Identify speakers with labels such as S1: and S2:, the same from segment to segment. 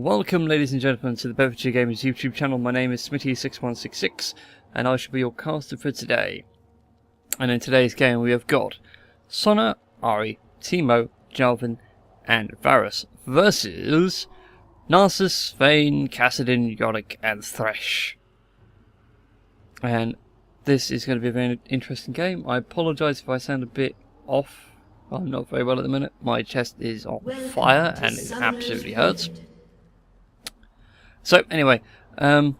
S1: Welcome, ladies and gentlemen, to the Beverage Gamers YouTube channel. My name is Smitty6166, and I shall be your caster for today. And in today's game, we have got Sona, Ari, Teemo, Jalvin, and Varus versus Narcissus, Vayne, Kassadin, Yorick, and Thresh. And this is going to be a very interesting game. I apologise if I sound a bit off. I'm not very well at the minute. My chest is on fire and it absolutely hurts. So anyway, in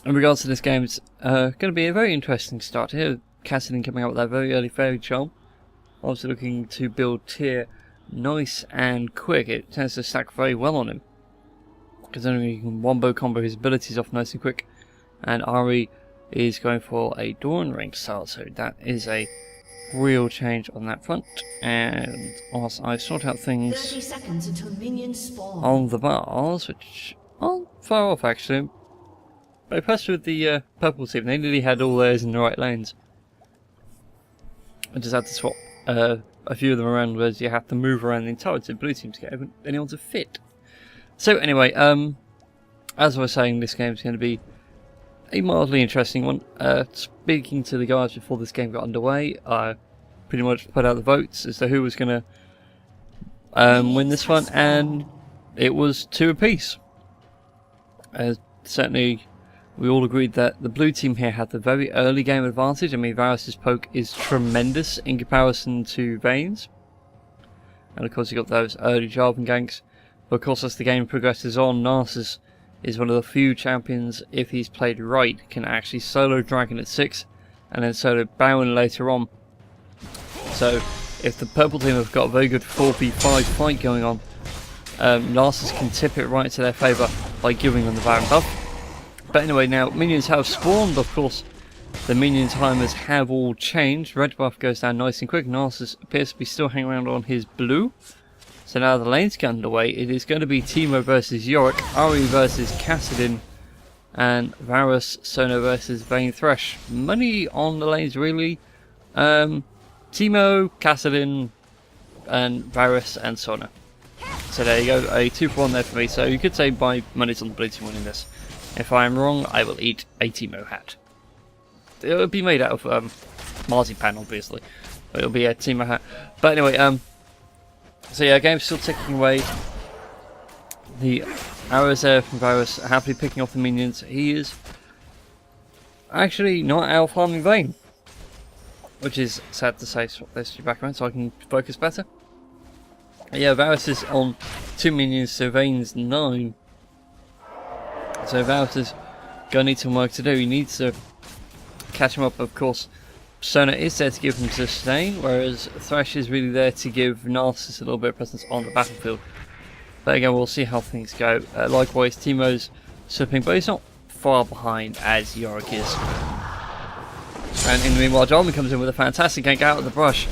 S1: regards to this game, it's going to be a very interesting start here. Kassadin coming out with that very early fairy charm. Obviously looking to build tier nice and quick. It tends to stack very well on him, because only you can wombo combo his abilities off nice and quick. And Ari is going for a Dawn Ring style, so that is a real change on that front. And whilst I sort out things
S2: 30 seconds until minions spawn
S1: on the bars, which aren't far off actually. I'm impressed with the purple team. They nearly had all theirs in the right lanes. I just had to swap a few of them around, whereas you have to move around the entirety of blue team to get anyone to fit. So anyway, as I was saying, this game is going to be a mildly interesting one. Speaking to the guys before this game got underway, I pretty much put out the votes as to who was going to win this one, and it was 2 apiece. Certainly, we all agreed that the blue team here had the very early game advantage. I mean, Varus' poke is tremendous in comparison to Vayne's. And of course, you got those early Jalvin ganks. But of course, as the game progresses on, Narcissus is one of the few champions, if he's played right, can actually solo Dragon at 6 and then solo Baron later on. So, if the purple team have got a very good 4v5 fight going on, Narcissus can tip it right to their favour by giving them the Baron buff. But anyway, now minions have spawned. Of course, the minion timers have all changed. Red buff goes down nice and quick. Narcissus appears to be still hanging around on his blue. So now the lanes get underway. It is going to be Teemo versus Yorick, Ari versus Kassadin, and Varus, Sona versus Vayne, Thresh. Money on the lanes really. Teemo, Kassadin, and Varus and Sona. So there you go, a 2-for-1 there for me. So you could say my money's on the blue team winning this. If I am wrong, I will eat a Teemo hat. It will be made out of marzipan, obviously. But it'll be a Teemo hat. But anyway, so yeah, game's still ticking away. The arrows there from Varus happily picking off the minions. He is actually not out farming Vayne, which is sad to say. Swap this back around so I can focus better. Yeah, Varus is on 2 minions, so Vayne's 9. So Varus is going to need some work to do. He needs to catch him up, of course. Sona is there to give him sustain, whereas Thresh is really there to give Narcissus a little bit of presence on the battlefield. But again, we'll see how things go. Likewise, Teemo's slipping, but he's not far behind as Yorick is. And in the meanwhile, Jalvin comes in with a fantastic gank out of the brush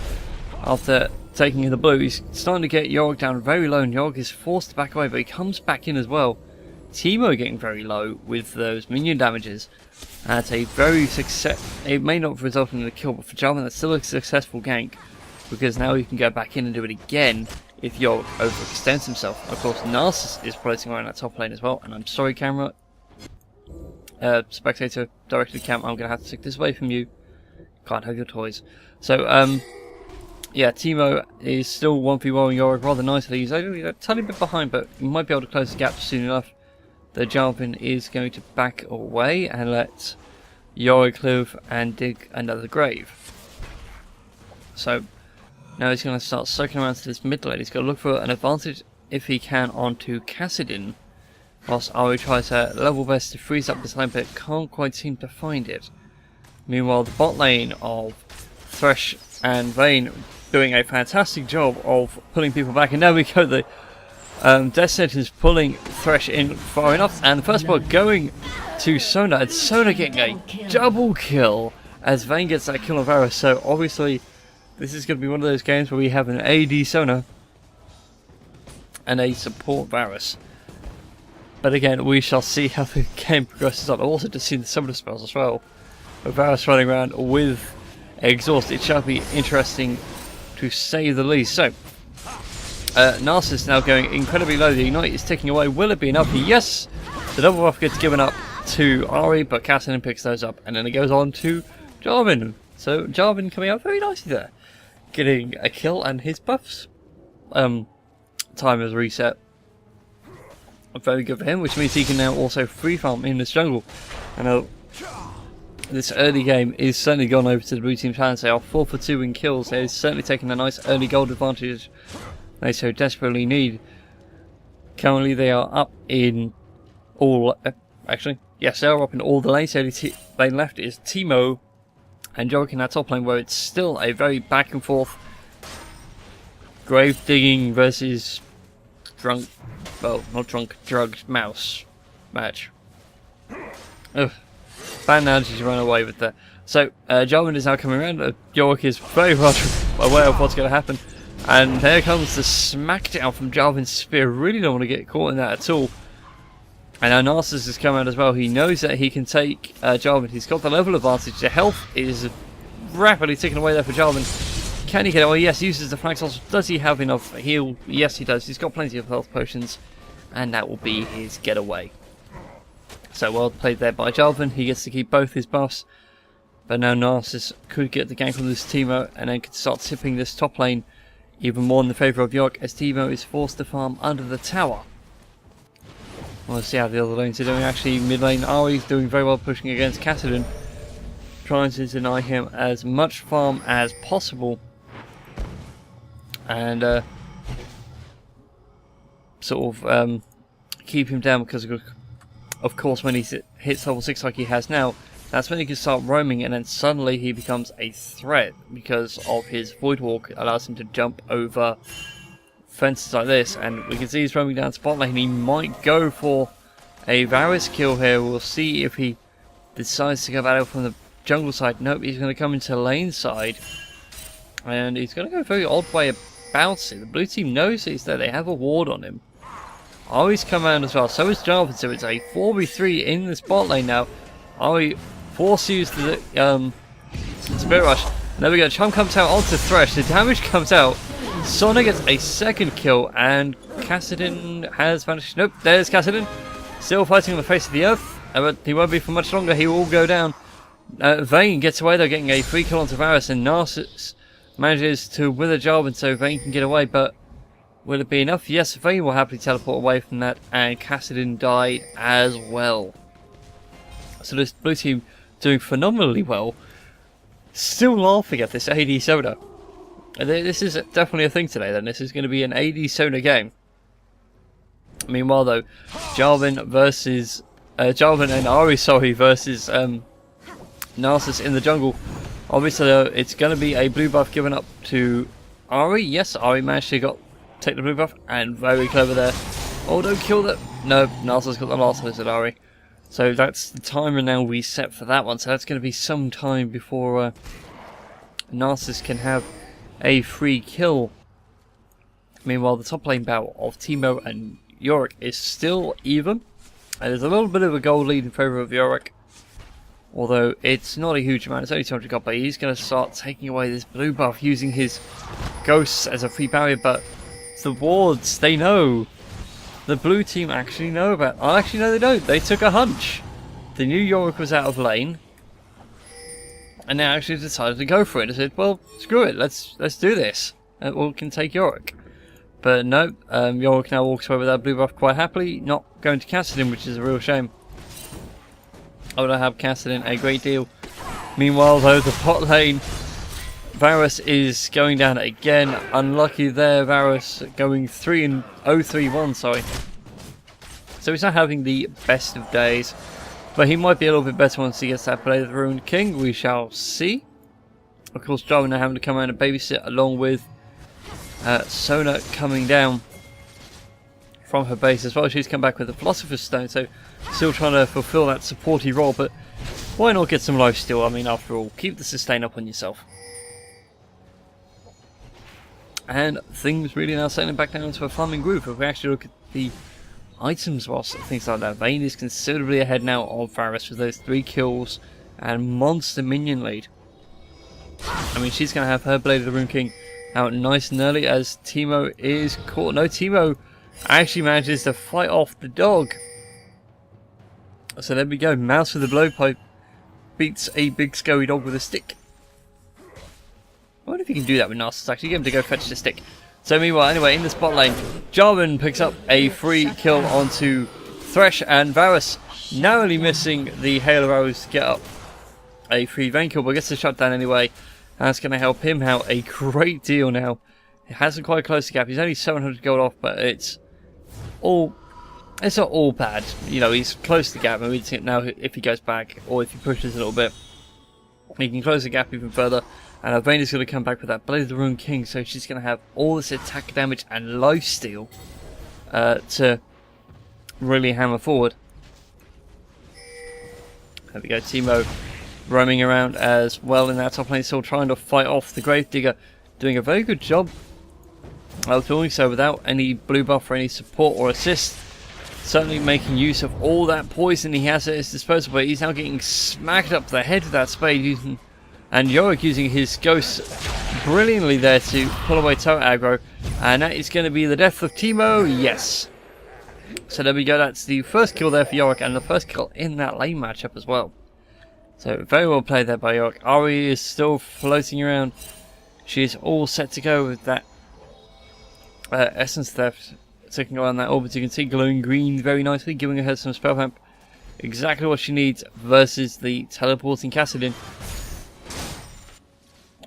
S1: after taking the blue. He's starting to get Yorick down very low, and Yorick is forced to back away, but he comes back in as well. Teemo getting very low with those minion damages. That's a very it may not result in a kill, but for Jalvin that's still a successful gank, because now he can go back in and do it again if Yorick overextends himself. Of course, Narcissus is floating around that top lane as well, and I'm sorry, camera, spectator directed cam, I'm gonna have to take this away from you. Can't have your toys. So yeah, Teemo is still 1v1 Yorick rather nicely. He's only a tiny bit behind, but he might be able to close the gap soon enough. The Jalvin is going to back away and let Yorick live and dig another grave. So now he's going to start soaking around to this mid lane. He's got to look for an advantage if he can onto Kassadin, whilst Ari tries to level best to freeze up this lane, but can't quite seem to find it. Meanwhile, the bot lane of Thresh and Vayne doing a fantastic job of pulling people back, and now we go the Death Sentence pulling Thresh in far enough, and the first ball going to Sona, and Sona getting a double kill as Vayne gets that kill on Varus. So obviously this is going to be one of those games where we have an AD Sona and a support Varus. But again, we shall see how the game progresses on. I've also just seen some of the spells as well, with Varus running around with Exhaust. It shall be interesting to say the least. So Narcissus now going incredibly low. The Ignite is ticking away. Will it be enough? Yes! The double buff gets given up to Ari, but Cassidy picks those up, and then it goes on to Jarvan. So Jarvan coming out very nicely there, getting a kill, and his buffs time has reset. Very good for him, which means he can now also free farm in this jungle. And this early game is certainly gone over to the blue team's hands. They are 4 for 2 in kills. They're certainly taking a nice early gold advantage they so desperately need. Currently they are up in all... actually, yes, they are up in all the lanes. The only lane left is Teemo and Jorik in that top lane, where it's still a very back and forth grave digging versus drunk... well, not drunk, drugged mouse match. Ugh. Bad analogy to run away with that. So, Jarvan is now coming around. Yorick is very much aware of what's going to happen. And there comes the smackdown from Jarvan's spear. Really don't want to get caught in that at all. And now Narcissus has come out as well. He knows that he can take Jarvan. He's got the level advantage. The health is rapidly ticking away there for Jarvan. Can he get away? Yes, uses the flank toss. Does he have enough heal? Yes, he does. He's got plenty of health potions. And that will be his getaway. So well played there by Jarvan. He gets to keep both his buffs. But now Narcissus could get the gank on this Teemo and then could start tipping this top lane even more in the favour of Yorick, as Teemo is forced to farm under the tower. We'll see how the other lanes are doing. Actually, mid lane Ari is doing very well, pushing against Cassidy, trying to deny him as much farm as possible. And sort of keep him down, because of course when he hits level 6 like he has now, that's when he can start roaming, and then suddenly he becomes a threat because of his Void Walk. Allows him to jump over fences like this, and we can see he's roaming down spot lane. He might go for a Varus kill here. We'll see if he decides to go battle from the jungle side. Nope, he's going to come into lane side, and he's going to go a very odd way about it. The blue team knows he's there. They have a ward on him. Ari's come around as well. So is Jarvan. So it's a 4v3 in the spot lane now. Ari forces the Spirit Rush. And there we go. Chum comes out onto Thresh. The damage comes out. Sona gets a second kill, and Cassidy has vanished. Nope, there's Cassidy. Still fighting on the face of the earth. But he won't be for much longer. He will go down. Vayne gets away though, getting a free kill onto Varus, and Narcissus manages to wither Jarvan so Vayne can get away. But will it be enough? Yes, Vayne will happily teleport away from that, and Cassidy died as well. So this blue team doing phenomenally well. Still laughing at this AD Sona. This is definitely a thing today then. This is going to be an AD Sona game. Meanwhile though, Jarvan and Ari versus Narcissus in the jungle. Obviously though, it's going to be a blue buff given up to Ari. Yes, Ari managed to take the blue buff, and very clever there. Oh, don't kill that. No, Narcissus got the last hit at Ari. So that's the timer now we set for that one. So that's going to be some time before Narcissus can have a free kill. Meanwhile, the top lane battle of Teemo and Yorick is still even. And there's a little bit of a gold lead in favour of Yorick. Although it's not a huge amount, it's only 200 gold, but he's going to start taking away this blue buff using his ghosts as a free barrier. But the wards, they know. The blue team actually know about... Oh, actually no they don't. They took a hunch. They knew Yorick was out of lane. And they actually decided to go for it. They said, well, screw it. Let's do this. And we can take Yorick. But no, Yorick now walks away with that blue buff quite happily. Not going to Cassidy, which is a real shame. I would have Cassidy a great deal. Meanwhile though, the bot lane... Varus is going down again. Unlucky there, Varus going 0-3-1, sorry. So he's not having the best of days. But he might be a little bit better once he gets that Blade of the Ruined King. We shall see. Of course, Jarvan now having to come around and babysit along with Sona coming down from her base as well. She's come back with a Philosopher's Stone, so still trying to fulfill that supporty role. But why not get some lifesteal? I mean, after all, keep the sustain up on yourself. And things really now settling back down to a farming groove. If we actually look at the items whilst things like that, Vayne is considerably ahead now of Varus with those 3 kills and monster minion lead. I mean, she's going to have her Blade of the Rune King out nice and early as Teemo is caught. No, Teemo actually manages to fight off the dog. So there we go. Mouse with the blowpipe beats a big scary dog with a stick. I wonder if you can do that with Narcissus, actually. Get him to go fetch the stick. So meanwhile, anyway, in the spot lane, Jarvan picks up a free kill onto Thresh, and Varus narrowly missing the hail of arrows to get up a free Vayne kill, but gets the shutdown anyway. That's going to help him out a great deal now. It hasn't quite closed the gap. He's only 700 gold off, but it's not all bad. You know, he's close to the gap, and we think now if he goes back, or if he pushes a little bit, he can close the gap even further. And Vayne is going to come back with that Blade of the Ruined King, so she's going to have all this attack damage and lifesteal to really hammer forward. There we go, Teemo roaming around as well in that top lane, still trying to fight off the Gravedigger, doing a very good job of doing so without any blue buff or any support or assist. Certainly making use of all that poison he has at his disposal, but he's now getting smacked up the head with that spade, and Yorick using his ghost brilliantly there to pull away turret aggro, and that is going to be the death of Teemo, yes. So there we go, that's the first kill there for Yorick, and the first kill in that lane matchup as well. So very well played there by Yorick. Ari is still floating around. She is all set to go with that Essence Theft. Taking around that orbit, you can see glowing green very nicely, giving her some spell vamp. Exactly what she needs versus the teleporting Kassadin.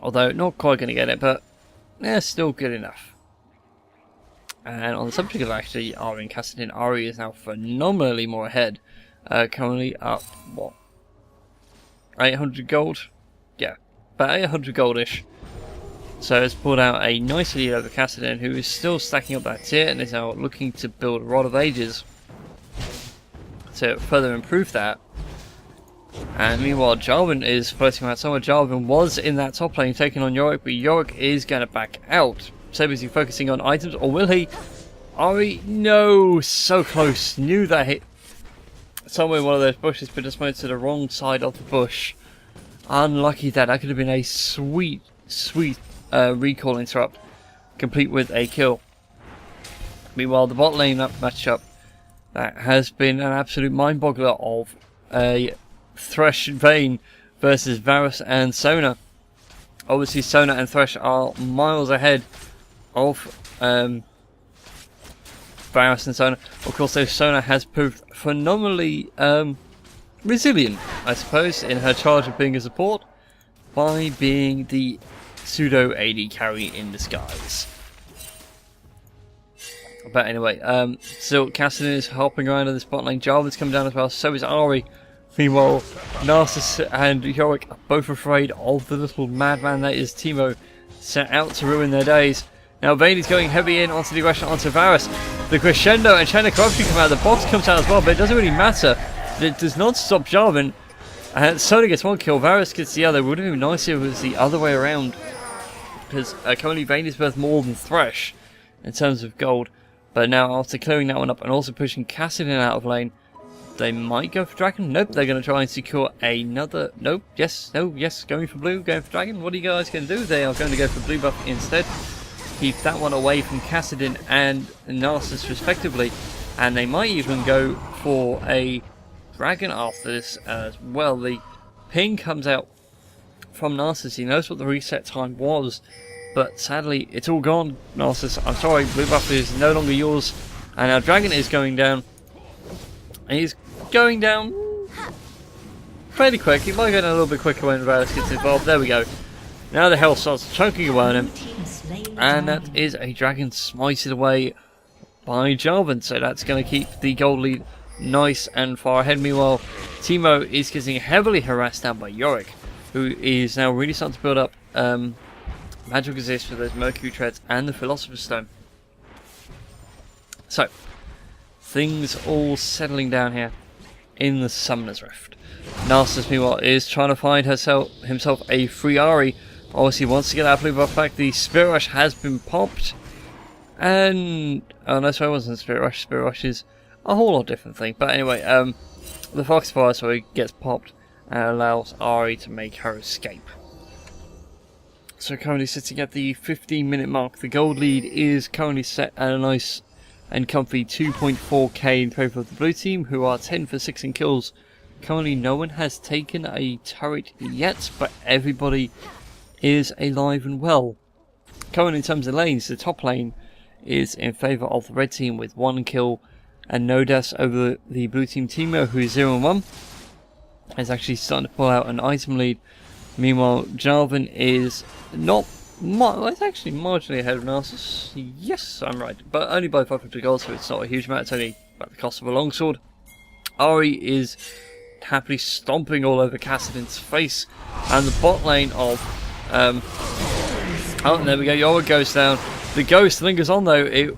S1: Although not quite going to get it, but yeah, still good enough. And on the subject of actually Ari and Kassadin, Ari is now phenomenally more ahead. Currently up, what, 800 gold? Yeah, about 800 goldish. So it's pulled out a nice lead over Kassadin, who is still stacking up that tier and is now looking to build a Rod of Ages to further improve that. And meanwhile, Jarvan is floating around somewhere. Jarvan was in that top lane taking on Yorick, but Yorick is going to back out. So is he focusing on items, or will he? Ari, no, so close. Knew that hit somewhere in one of those bushes, but just went to the wrong side of the bush. Unlucky that. That could have been a sweet, sweet recall interrupt, complete with a kill. Meanwhile, the bot lane matchup, that has been an absolute mind-boggler of a Thresh Vayne versus Varus and Sona. Obviously, Sona and Thresh are miles ahead of Varus and Sona. Of course, though, Sona has proved phenomenally resilient, I suppose, in her charge of being a support by being the pseudo AD carry in disguise. But anyway, still Kassadin is hopping around in the spot lane. Jarvan's coming down as well, so is Ari. Meanwhile, Narcissus and Yorick are both afraid of the little madman that is Teemo, set out to ruin their days. Now Vayne is going heavy in onto the aggression onto Varus. The crescendo and Chain of Corruption come out, the box comes out as well, but it doesn't really matter. It does not stop Jarvan. And Sona gets one kill, Varus gets the other. It would have been nicer if it was the other way around, because currently Vayne is worth more than Thresh in terms of gold. But now after clearing that one up and also pushing Kassadin out of lane, they might go for Dragon. Nope, they're going to try and secure another. Nope, yes, no, yes, going for blue, going for Dragon. What are you guys going to do? They are going to go for blue buff instead. Keep that one away from Kassadin and Narcissus respectively. And they might even go for a Dragon after this as well. The ping comes out from Narcissus. He knows what the reset time was, but sadly it's all gone. Narcissus, I'm sorry, blue buff is no longer yours. And now Dragon is going down. And he's going down fairly quick. He might go down a little bit quicker when Varus gets involved. There we go. Now the health starts choking away on him. And that is a Dragon smited away by Jarvan. So that's going to keep the gold lead nice and far ahead. Meanwhile, Teemo is getting heavily harassed down by Yorick, who is now really starting to build up magic resist with those Mercury Treads and the Philosopher's Stone. So, things all settling down here in the Summoner's Rift. Narcissus, meanwhile, is trying to find himself a free Ari. Obviously, wants to get that blue buff back. The Spirit Rush has been popped. And... oh no, sorry, it wasn't Spirit Rush. Spirit Rush is a whole lot different thing. But anyway, the Foxfire, so he gets popped and allows Ari to make her escape. So currently sitting at the 15-minute mark. The gold lead is currently set at a nice and comfy 2.4k in favour of the blue team, who are 10 for 6 in kills. Currently no one has taken a turret yet, but everybody is alive and well. Currently in terms of lanes, the top lane is in favour of the red team with 1 kill and no deaths over the blue team Timo, who is 0 and 1. Is actually starting to pull out an item lead. Meanwhile, Jarvan is it's actually marginally ahead of Narcissus. Yes, I'm right. But only by 500 gold, so it's not a huge amount. It's only about the cost of a longsword. Ari is happily stomping all over Kassadin's face. And the bot lane of... oh, there we go. Yora goes down. The ghost lingers on, though. It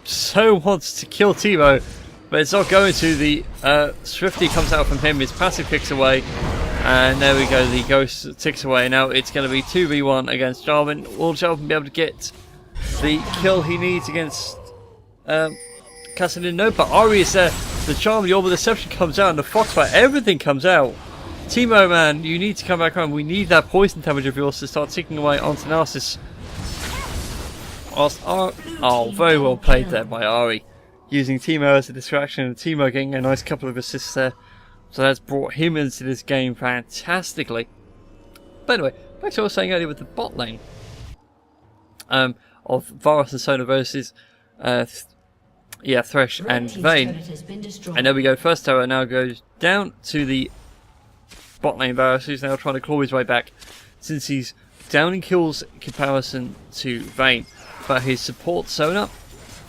S1: so wants to kill Timo, but it's not going to. The Swifty comes out from him. His passive kicks away. And there we go, the ghost ticks away. Now it's going to be 2v1 against Jarvan. Will Jarvan be able to get the kill he needs against Kassadin? No, but Ari is there. The charm, the Orb of Deception comes out, and the Foxfire, everything comes out. Timo, man, you need to come back around. We need that poison damage of yours to start ticking away onto Narcissus. Oh, very well played there by Ari. Using Timo as a distraction, and Timo getting a nice couple of assists there. So that's brought him into this game fantastically. But anyway, back to what I was saying earlier with the bot lane of Varus and Sona versus Thresh and Vayne. And there we go, first tower now goes down to the bot lane. Varus, who's now trying to claw his way back since he's down in kills in comparison to Vayne. But his support Sona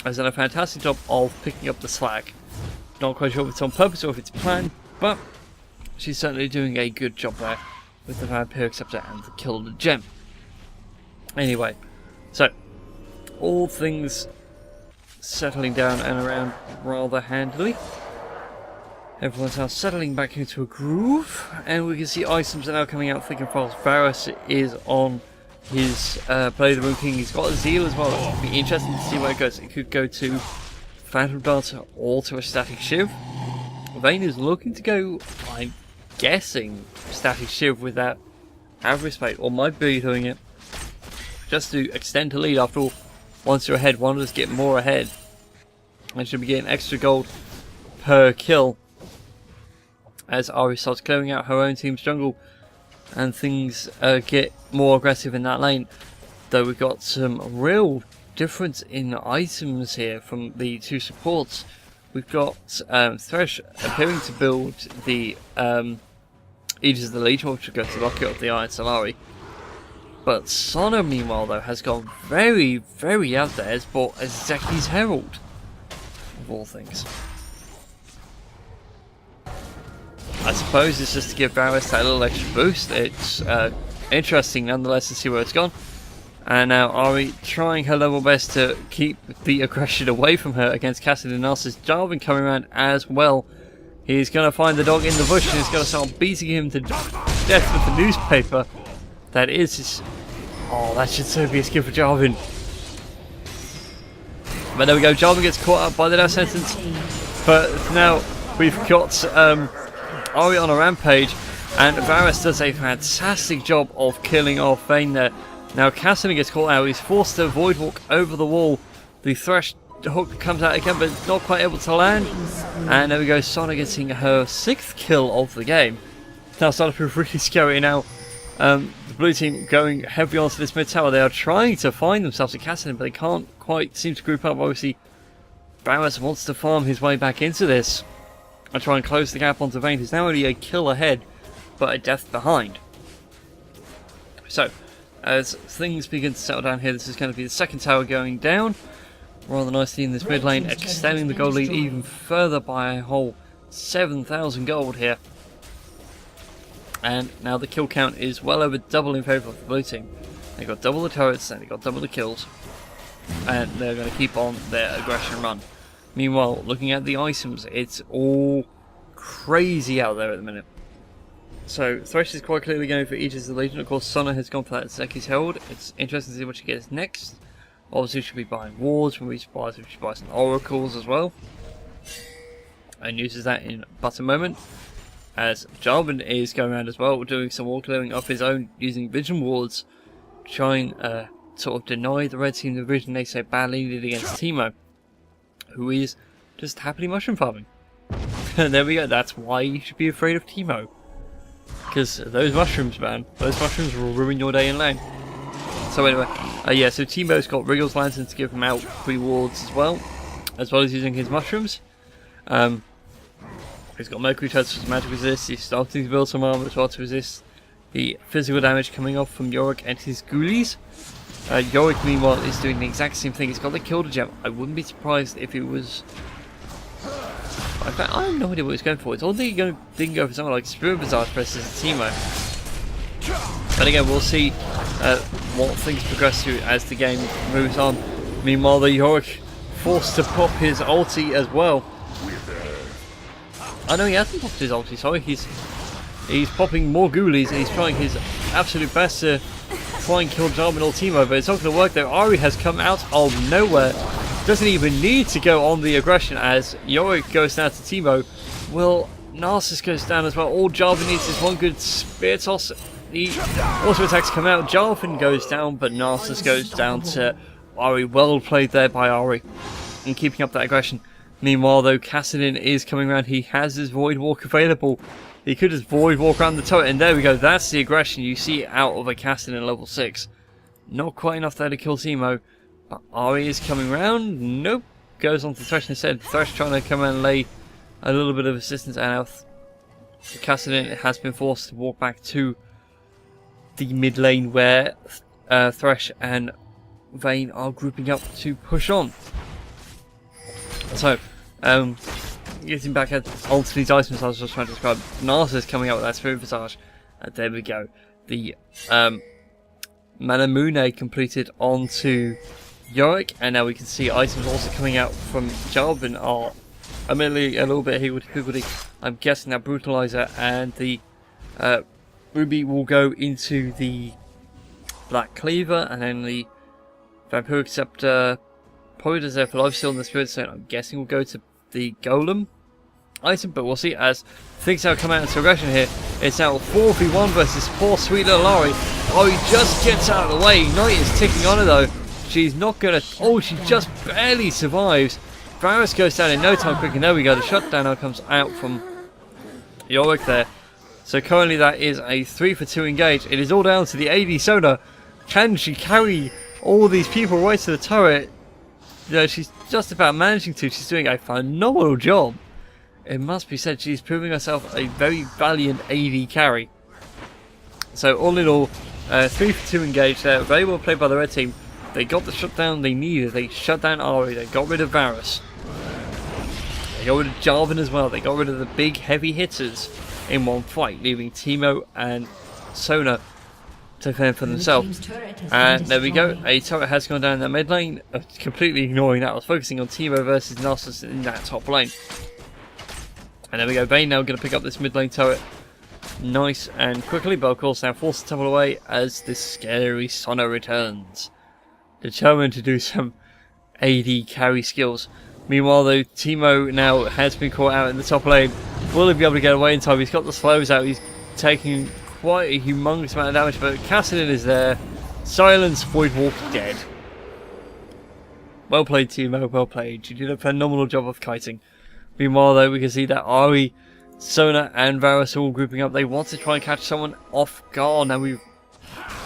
S1: has done a fantastic job of picking up the slack. Not quite sure if it's on purpose or if it's planned, but she's certainly doing a good job there with the Vampire Acceptor and the kill of the gem. Anyway, so all things settling down and around rather handily. Everyone's now settling back into a groove, and we can see items are now coming out thick and fast. Varus is on his Play the Moon King. He's got a Zeal as well. It would be interesting to see where it goes. It could go to Phantom Dancer or to a Static Shiv. Vayne is looking to go, I'm guessing, Static Shiv with that average rate, or might be doing it just to extend the lead. After all, once you're ahead, one of us get more ahead and should be getting extra gold per kill as Ari starts clearing out her own team's jungle and things get more aggressive in that lane. Though we've got some real difference in items here from the two supports. We've got Thresh appearing to build the Aegis of the Legion, which will go to lock up the Iron Solari. But Sona, meanwhile, though, has gone very, very out there. Has bought a Zeki's Herald, of all things. I suppose it's just to give Varus that little extra boost. It's interesting, nonetheless, to see where it's gone. And now Ari trying her level best to keep the aggression away from her against Kassadin Narcissus. Jarvan coming around as well. He's going to find the dog in the bush and he's going to start beating him to death with the newspaper. That is his... Oh, that should so be a skill for Jarvan. But there we go, Jarvan gets caught up by the death sentence. But now we've got Ari on a rampage, and Varus does a fantastic job of killing off Vayne there. Now Kassadin gets caught out, he's forced to void walk over the wall. The Thresh hook comes out again, but not quite able to land. And there we go, Sona getting her 6th kill of the game. Now starting to be really scary now. The blue team going heavy onto this mid tower. They are trying to find themselves a Kassadin, but they can't quite seem to group up. Obviously, Varus wants to farm his way back into this and try and close the gap onto Vayne, who's now only a kill ahead, but a death behind. So, as things begin to settle down here, this is going to be the 2nd tower going down. Rather nicely in this mid lane, extending the gold lead even further by a whole 7,000 gold here. And now the kill count is well over double in favour of the blue team. They got double the turrets and they got double the kills. And they're going to keep on their aggression run. Meanwhile, looking at the items, it's all crazy out there at the minute. So, Thresh is quite clearly going for Aegis of the Legion. Of course, Sona has gone for that Zeki's Herald. It's interesting to see what she gets next. Obviously, she'll be buying wards, when she buys some oracles as well. And uses that in but a moment. As Jarvan is going around as well, doing some wall clearing of his own, using vision wards. try and sort of deny the red team the vision they so badly needed against Teemo, who is just happily mushroom farming. And there we go, that's why you should be afraid of Teemo. Because those mushrooms, man, those mushrooms will ruin your day in lane. So anyway, yeah, so Teemo's got Wriggle's Lantern to give him out free wards as well as using his mushrooms. He's got Mercury Touch for magic resist, he's starting to build some armor as well to resist the physical damage coming off from Yorick and his ghoulies. Yorick, meanwhile, is doing the exact same thing. He's got the Killed Gem. I wouldn't be surprised if it was... I have no idea what he's going for. It's only didn't go for something like Spirit Visage versus Teemo. But again, we'll see what things progress to as the game moves on. Meanwhile, the Yorick forced to pop his ulti as well. I know he hasn't popped his ulti, sorry. He's popping more ghoulies and he's trying his absolute best to try and kill Jarvan or Teemo, but it's not going to work though. Ari has come out of nowhere. Doesn't even need to go on the aggression as Yorick goes down to Teemo. Well, Narcissus goes down as well. All Jarvan needs is one good spear toss. The auto attacks come out. Jarvan goes down, but Narcissus goes down to Ari. Well played there by Ari in keeping up that aggression. Meanwhile, though, Kassadin is coming around. He has his Void Walk available. He could just Void Walk around the turret, and there we go. That's the aggression you see out of a Kassadin level 6. Not quite enough there to kill Teemo. But Ari is coming round. Nope. Goes on to Thresh instead. Thresh trying to come and lay a little bit of assistance and health. Kassadin has been forced to walk back to the mid lane where Thresh and Vayne are grouping up to push on. So, getting back at onto these items I was just trying to describe. Narcissus coming out with that Spirit Visage. There we go. The Manamune completed onto Yorick, and now we can see items also coming out from Jarvan are admittedly a little bit higgledy. I'm guessing that Brutalizer and the Ruby will go into the Black Cleaver, and then the Vampiric Scepter probably does there for Lifesteal in the Spirit Stone. I'm guessing we'll go to the Golem item, but we'll see as things now come out into aggression here. It's now 4v1 versus poor sweet little Ari. Ari just gets out of the way. Ignite is ticking on her though. She's not gonna... Oh, she just barely survives. Varus goes down in no time quick, and there we go. The shutdown now comes out from Yorick there. So currently that is a 3-for-2 engage. It is all down to the AD Sona. Can she carry all these people right to the turret? You know, she's just about managing to. She's doing a phenomenal job. It must be said, she's proving herself a very valiant AD carry. So all in all, 3-for-2 engaged there. Very well played by the red team. They got the shutdown they needed. They shut down Ari. They got rid of Varus. They got rid of Jarvan as well. They got rid of the big heavy hitters in one fight, leaving Teemo and Sona to fend for themselves. And there we go. A turret has gone down in the mid lane. Completely ignoring that. I was focusing on Teemo versus Narcissus in that top lane. And there we go. Vayne now going to pick up this mid lane turret nice and quickly, but of course now forced to tumble away as this scary Sona returns, determined to do some AD carry skills. Meanwhile though, Teemo now has been caught out in the top lane. Will he be able to get away in time? He's got the slows out. He's taking quite a humongous amount of damage, but Kassadin is there. Silence, Void Walk, dead. Well played, Teemo, well played. You did a phenomenal job of kiting. Meanwhile though, we can see that Ari, Sona and Varus are all grouping up. They want to try and catch someone off guard. Now we've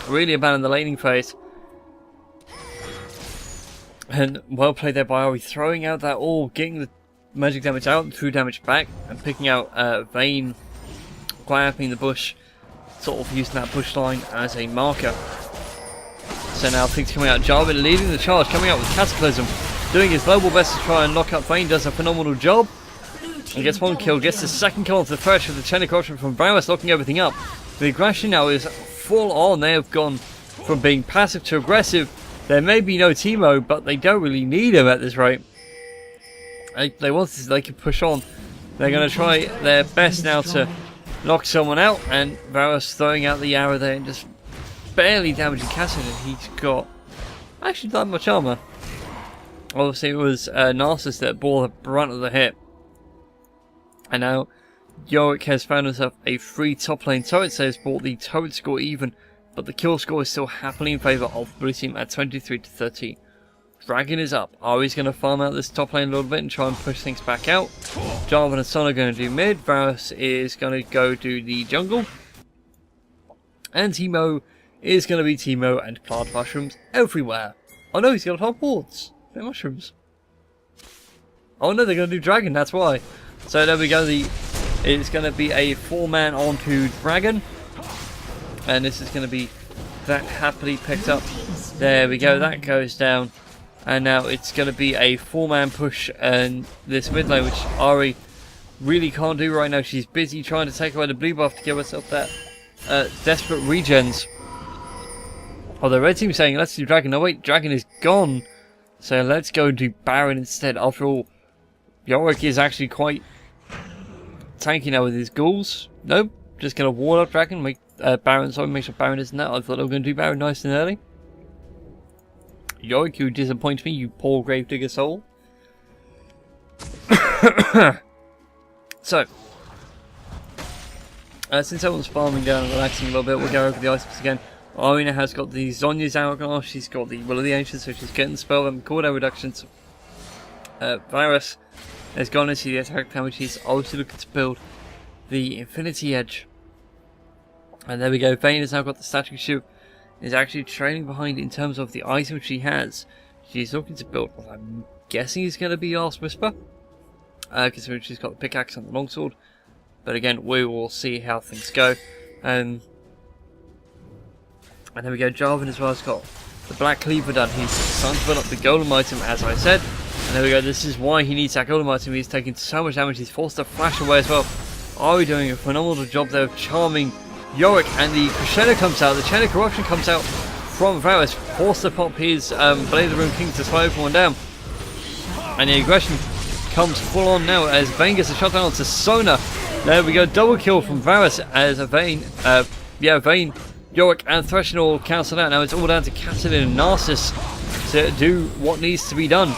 S1: really abandoned the laning phase. And well played there by Ari, throwing out that all, getting the magic damage out and true damage back, and picking out Vayne, grabbing the bush, sort of using that bush line as a marker. So now things coming out. Jarvan leading the charge, coming out with Cataclysm, doing his global best to try and knock up Vayne, does a phenomenal job. And gets one kill, gets the second kill onto the Thresh with the chain corruption from Varus, locking everything up. The aggression now is full on. They have gone from being passive to aggressive. There may be no Teemo, but they don't really need him at this rate. They can push on. They're going to try their best now to knock someone out, and Varus throwing out the arrow there and just barely damaging Kassadin. He's got actually not much armor. Obviously it was Narcissus that bore the brunt of the hit. And now Yorick has found himself a free top lane turret, so has brought the turret score even but the kill score is still happily in favour of the blue team at 23 to 13. Dragon is up. Ari's going to farm out this top lane a little bit and try and push things back out. Jarvan and Sona are going to do mid. Varus is going to go do the jungle. And Teemo is going to be Teemo and plant mushrooms everywhere. Oh no, he's got top wards. They're mushrooms. Oh no, they're going to do dragon, that's why. So there we go. It's going to be a 4-man onto dragon. And this is going to be that happily picked up. There we go, that goes down. And now it's going to be a 4-man push and this mid lane, which Ari really can't do right now. She's busy trying to take away the blue buff to give herself that desperate regens. Oh, the red team's saying, let's do dragon. No, wait, dragon is gone. So let's go do Baron instead. After all, Yorick is actually quite tanky now with his ghouls. Nope, just going to wall up dragon, make Baron, sorry, make sure Baron isn't that. I thought they were going to do Baron nice and early. Yorick, you disappoint me, you poor gravedigger soul. So, since everyone's farming down and relaxing a little bit, we'll go over the items again. Arena has got the Zonya's Hourglass, she's got the Will of the Ancients, so she's getting spell and cooldown reductions. Varus has gone into the attack damage, he's also looking to build the Infinity Edge. And there we go, Vayne has now got the Static Shield. Is actually trailing behind in terms of the item she has. She's looking to build what I'm guessing is going to be Last Whisper. Considering she's got the pickaxe and the longsword. But again, we will see how things go. And there we go, Jarvan as well has got the Black Cleaver done. He's starting to build up the Golem item as I said. And there we go, this is why he needs that Golem item. He's taking so much damage, he's forced to flash away as well. Ari doing a phenomenal job there of charming Yorick, and the Crescendo comes out, the Chain of Corruption comes out from Varus, forced to pop his Blade of the Rune King to slow everyone down. And the aggression comes full on now as Vayne gets a shot down onto Sona. There we go, double kill from Varus as a Vayne, Vayne, Yorick and Thresh all cancelled out. Now it's all down to Cassidy and Narcissus to do what needs to be done.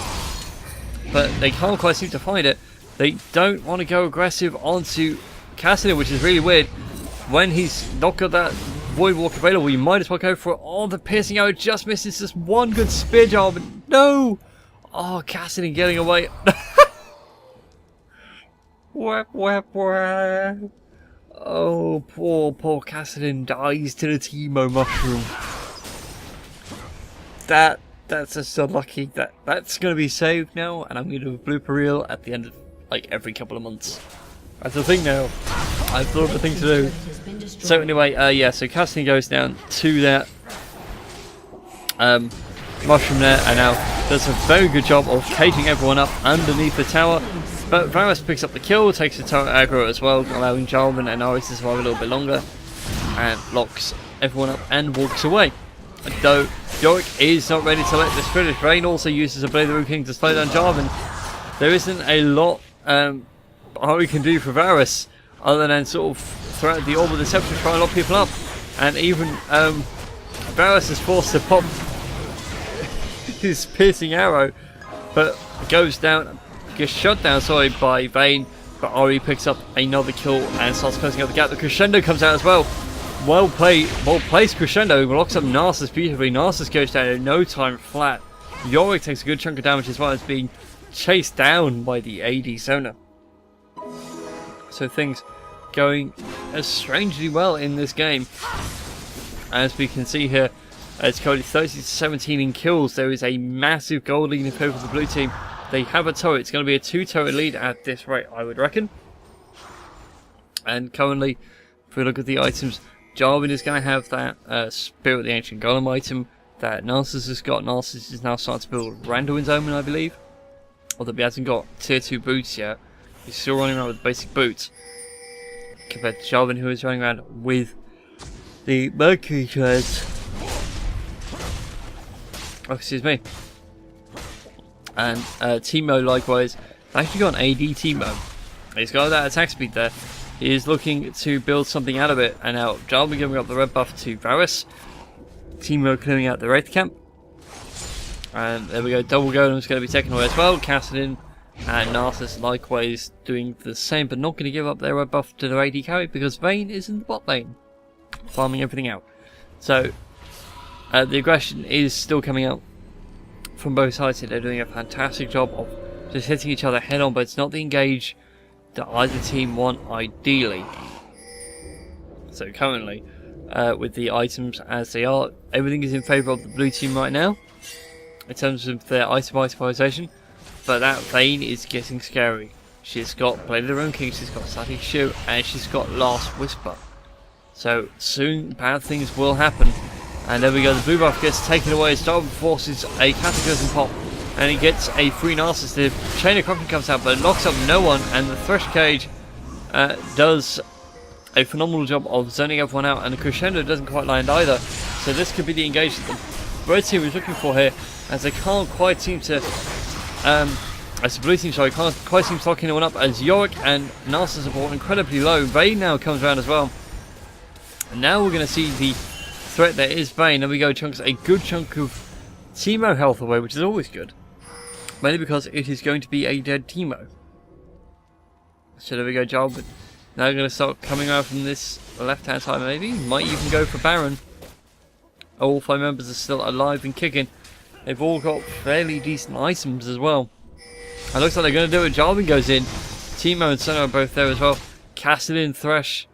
S1: But they can't quite seem to find it. They don't want to go aggressive onto Cassidy, which is really weird. When he's not got that Void Walk available, you might as well go for it. Oh, the piercing arrow just misses just one good spear job. No! Oh, Cassidy getting away. Whap, whap, whap. Oh, poor Cassidy dies to the Teemo mushroom. That's just unlucky. That's going to be saved now, and I'm going to do a blooper reel at the end of, like, every couple of months. That's the thing now. I've thought of a thing to do. So anyway, yeah, so Cassidy goes down to that mushroom there, and now does a very good job of caging everyone up underneath the tower. But Varus picks up the kill, takes the tower aggro as well, allowing Jarvan and Ari to survive a little bit longer, and locks everyone up and walks away. Though Yorick is not ready to let this finish. Vayne also uses a Blade of the Rune King to slow down Jarvan. There isn't a lot Ari can do for Varus, other than sort of throw out the Orb of Deception to try and lock people up. And even Varus is forced to pop his piercing arrow, but goes down, gets shot down, sorry, by Vayne. But Ari picks up another kill and starts closing out the gap. The Crescendo comes out as well. Well placed Crescendo, locks up Narcissus beautifully. Narcissus goes down in no time flat. Yorick takes a good chunk of damage as well as being chased down by the AD Sona. So things going strangely well in this game. As we can see here, it's currently 30-17 in kills. There is a massive gold lead in favor of the blue team. They have a turret. It's going to be a 2-turret lead at this rate, I would reckon. And currently, if we look at the items, Jarvan is going to have that Spirit of the Ancient Golem item that Narcissus has got. Narcissus is now starting to build Randuin's Omen, I believe. Although he hasn't got tier 2 boots yet. He's still running around with basic boots. Compared to Jarvan, who is running around with the Mercury Shards. Oh, excuse me. And Teemo, likewise, actually got an AD Teemo. He's got that attack speed there. He is looking to build something out of it. And now Jarvan giving up the red buff to Varus. Teemo clearing out the red camp. And there we go, double golem is going to be taken away as well. Cassidy and Narcissus likewise doing the same, but not going to give up their red buff to their AD carry because Vayne is in the bot lane, farming everything out. So the aggression is still coming out from both sides here. They're doing a fantastic job of just hitting each other head on, but it's not the engage that either team want ideally. So currently, with the items as they are, everything is in favour of the blue team right now in terms of their itemization, but that Vayne is getting scary. She's got Blade of the Ruined King, she's got Static Shoe, and she's got Last Whisper. So soon bad things will happen. And there we go, the blue buff gets taken away as Darwin forces a Cataclysm pop, and he gets a free Narcissus. The Chain of Corruption comes out, but it locks up no one, and the Thresh Cage does a phenomenal job of zoning everyone out, and the Crescendo doesn't quite land either. So this could be the engage that the red team is looking for here, as they can't quite seem to, as the blue team, sorry, can't quite seem to lock anyone up, as Yorick and Narcissus are brought incredibly low. Vayne now comes around as well. And now we're going to see the threat that is Vayne. There we go, chunks a good chunk of Teemo health away, which is always good. Mainly because it is going to be a dead Teemo. So there we go, Jarl. But now we're going to start coming out from this left hand side maybe. Might even go for Baron. All 5 members are still alive and kicking. They've all got fairly decent items as well. It looks like they're going to do it. Jarvan goes in. Teemo and Sona are both there as well. Cassidy, Thresh.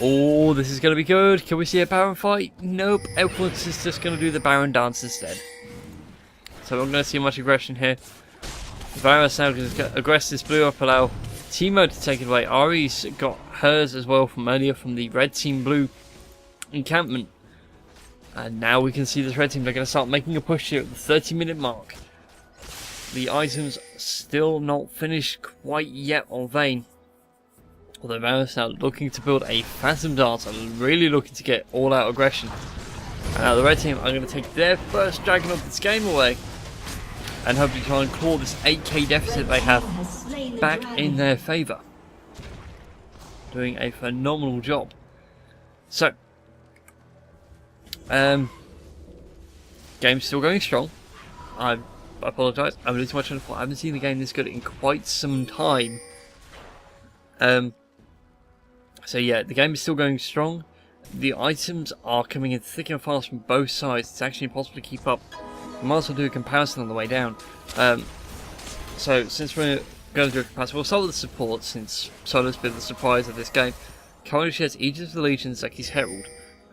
S1: Oh, this is going to be good. Can we see a Baron fight? Nope. Everyone's just going to do the Baron dance instead. So we're not going to see much aggression here. Varus now going to aggress this blue up, allow Teemo to take it away. Ari's got hers as well from earlier from the red team blue encampment. And now we can see this red team. They're going to start making a push here at the 30-minute mark. The items still not finished quite yet on Vayne. Although Varus now looking to build a Phantom Dance and really looking to get all-out aggression. And now the red team are going to take their first dragon of this game away. And hopefully try and claw this 8k deficit they have back in their favour. Doing a phenomenal job. So, game's still going strong. I apologise, I'm losing my train of thought. I haven't seen the game this good in quite some time. So yeah, the game is still going strong. The items are coming in thick and fast from both sides. It's actually impossible to keep up. We might as well do a comparison on the way down. So since we're going to do a comparison, we'll start with the support, since Sona's been the surprise of this game. Currently she has Aegis of the Legion, Zeki's Herald,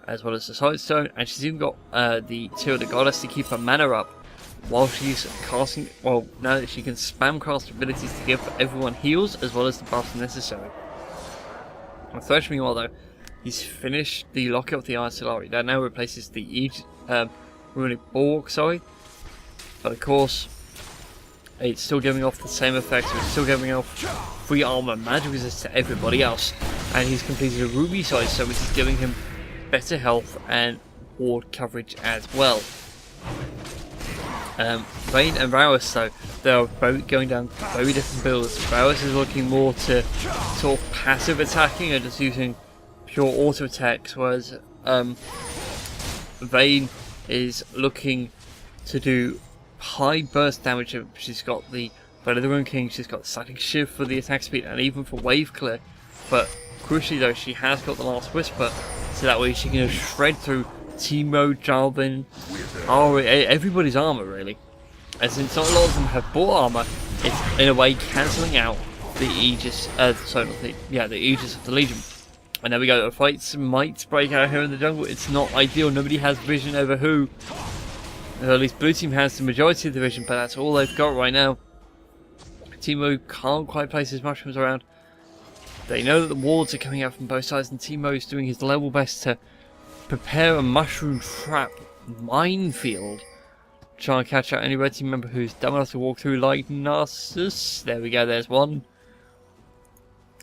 S1: as well as the Sidestone, and she's even got the Tear of the Goddess to keep her mana up while she's casting. Well, now that she can spam cast abilities to give everyone heals as well as the buffs necessary. And Thresh, meanwhile, though, he's finished the Lockout of the Iron Solari. That now replaces the Aegis, Runic Bulwark, sorry. But of course, it's still giving off the same effects. It's still giving off free armor, magic resist to everybody else. And he's completed a Ruby side, so which is giving him better health and ward coverage as well. Vayne and Varus, though, they are both going down very different builds. Varus is looking more to sort of passive attacking and just using pure auto attacks, whereas Vayne is looking to do high burst damage. She's got the Blade of the Ruined King, she's got Static Shiv for the attack speed and even for wave clear. But crucially though, she has got the Last Whisper, so that way she can just shred through Teemo, Jarvan, Ari, everybody's armor really. As in, not a lot of them have bought armor, it's in a way cancelling out the Aegis, the Aegis of the Legion. And there we go, the fights might break out here in the jungle. It's not ideal, nobody has vision over who. Or at least blue team has the majority of the vision, but that's all they've got right now. Teemo can't quite place his mushrooms around. They know that the wards are coming out from both sides, and Teemo is doing his level best to prepare a mushroom trap minefield. Try and catch out any red team member who's dumb enough to walk through like Narcissus. There we go, there's one.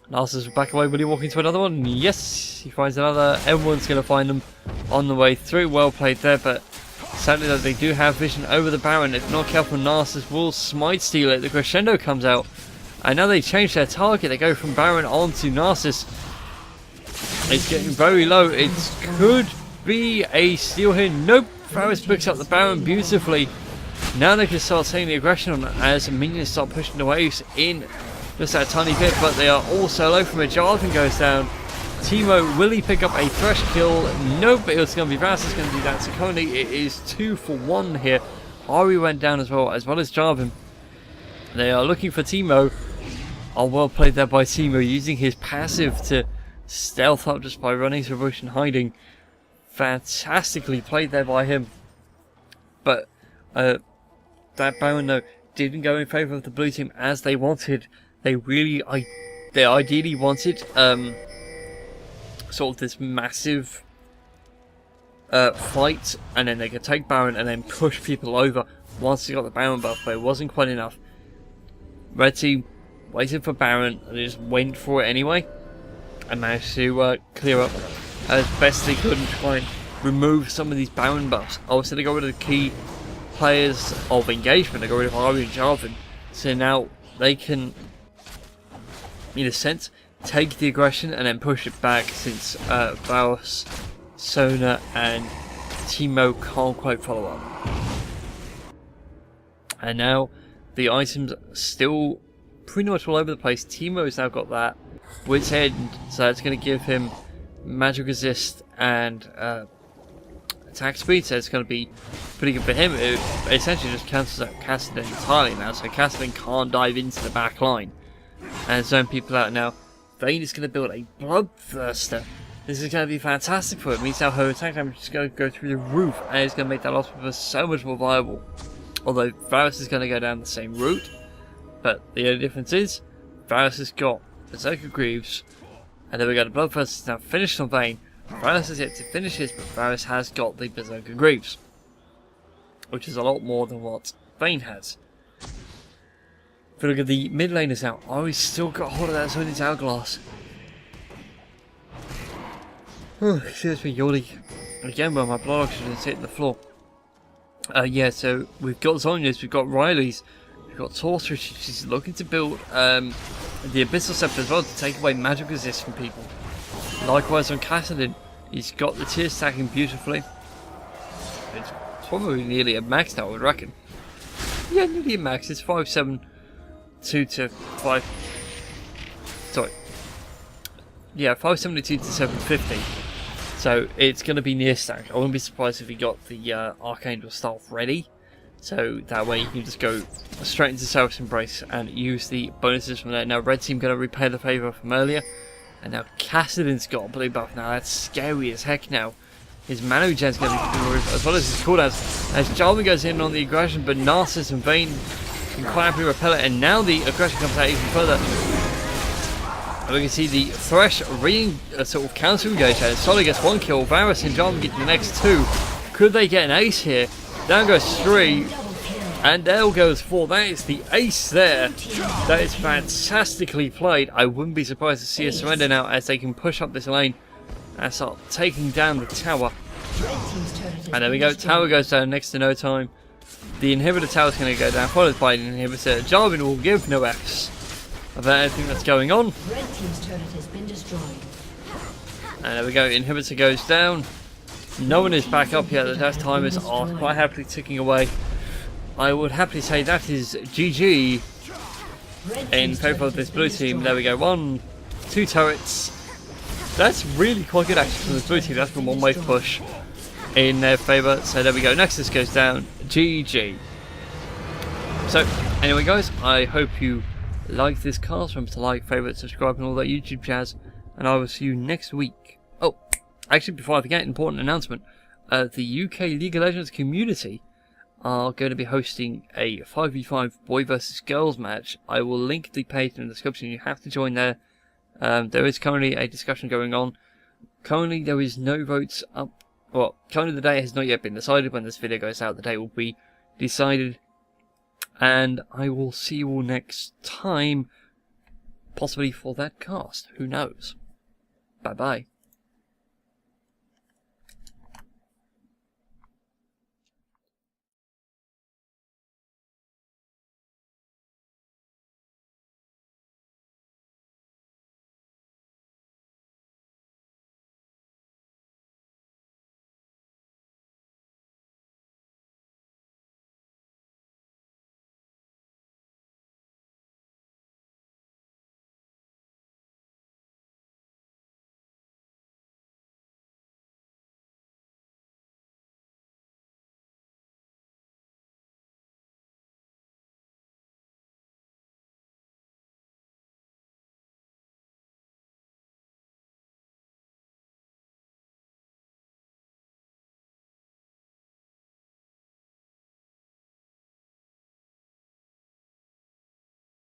S1: Narcissus will back away, will he walk into another one? Yes, he finds another. Everyone's going to find them on the way through. Well played there, but sadly though, they do have vision over the Baron. If not careful, Narcissus will smite steal it. The Crescendo comes out, and now they change their target. They go from Baron on to Narcissus. It's getting very low. It could be a steal here. Nope. Varus picks up the Baron beautifully. Now they can start taking the aggression on it as the minions start pushing the waves in just that tiny bit, but they are all so low from it. Jarvan goes down. Teemo, will he pick up a Thresh kill? Nope, it's going to be Varus that's going to do that. So currently it is 2 for 1 here. Ari went down as well as Jarvan. They are looking for Teemo. Oh, well played there by Teemo, using his passive to stealth up just by running through bush and hiding. Fantastically played there by him. But that Baron though didn't go in favour of the blue team as they wanted. They ideally wanted sort of this massive fight, and then they could take Baron and then push people over once they got the Baron buff, but it wasn't quite enough. Red team waited for Baron and they just went for it anyway and managed to clear up as best they could and try and remove some of these Baron buffs. Also, they got rid of the key players of engagement. They got rid of Ari and Jarvan, so now they can, in a sense, take the aggression and then push it back, since Varus, Sona and Teemo can't quite follow up. And now the items are still pretty much all over the place. Teemo's now got that Wit's End, so that's going to give him magic resist and attack speed, so it's going to be pretty good for him. It essentially just cancels out Cassidy entirely now, so Cassidy can't dive into the back line and zone people out now. Vayne is going to build a Bloodthirster. This is going to be fantastic for him. It means now her attack damage is going to go through the roof, and it's going to make that last river so much more viable. Although Varus is going to go down the same route, but the only difference is Varus has got Berserker Greaves, and then we got the Bloodthirster now finished on Vayne. Varus has yet to finish his, but Varus has got the Berserker Greaves, which is a lot more than what Vayne has. If we look at the mid laners now, he's still got hold of that Zona's Hourglass. Excuse me, yawning again, where my blood oxygen is hitting the floor. Yeah, so we've got Zhonya's, we've got Riley's, we've got Sorcerer. She's looking to build the Abyssal Scepter as well to take away magic resist from people. Likewise on Cassidy, he's got the tier stacking beautifully. It's probably nearly a max now, I would reckon. Yeah, nearly a max. It's 572 to 5. Sorry. Yeah, 572 to 750. So it's going to be near stacked. I wouldn't be surprised if he got the Archangel Staff ready. So that way you can just go straight into Self's Embrace and use the bonuses from there. Now Red Team going to repay the favour from earlier. And now Cassidy's got a blue buff. Now that's scary as heck now. His Manu Gen's going to be removed, as well as his cooldowns. As Jarvan goes in on the aggression, but Narcissus and Vayne can quite happily repel it. And now the aggression comes out even further. And we can see the Thresh sort of counter engage. And Sona gets 1 kill. Varus and Jarvan get the next 2. Could they get an ace here? Down goes 3. And there goes 4. That is the ace there. That is fantastically played. I wouldn't be surprised to see a surrender now as they can push up this lane and start taking down the tower. And there we go. Tower goes down next to no time. The inhibitor tower is going to go down, followed by an inhibitor. Jarvan will give no Fs about anything that's going on. And there we go. Inhibitor goes down. No one is back up yet. The death timers are quite happily ticking away. I would happily say that is GG in favour of this blue team. There we go, 1, 2 turrets. That's really quite good actually from the blue team. That's been one way push in their favour. So there we go, Nexus goes down, GG. So anyway guys, I hope you liked this cast. Remember to like, favourite, subscribe and all that YouTube jazz. And I will see you next week. Oh, actually before I forget, important announcement. The UK League of Legends community are going to be hosting a 5v5 boy versus girls match. I will link the page in the description. You have to join there. There is currently a discussion going on. Currently there is no votes up. Well, currently the date has not yet been decided. When this video goes out, the date will be decided. And I will see you all next time. Possibly for that cast. Who knows? Bye bye.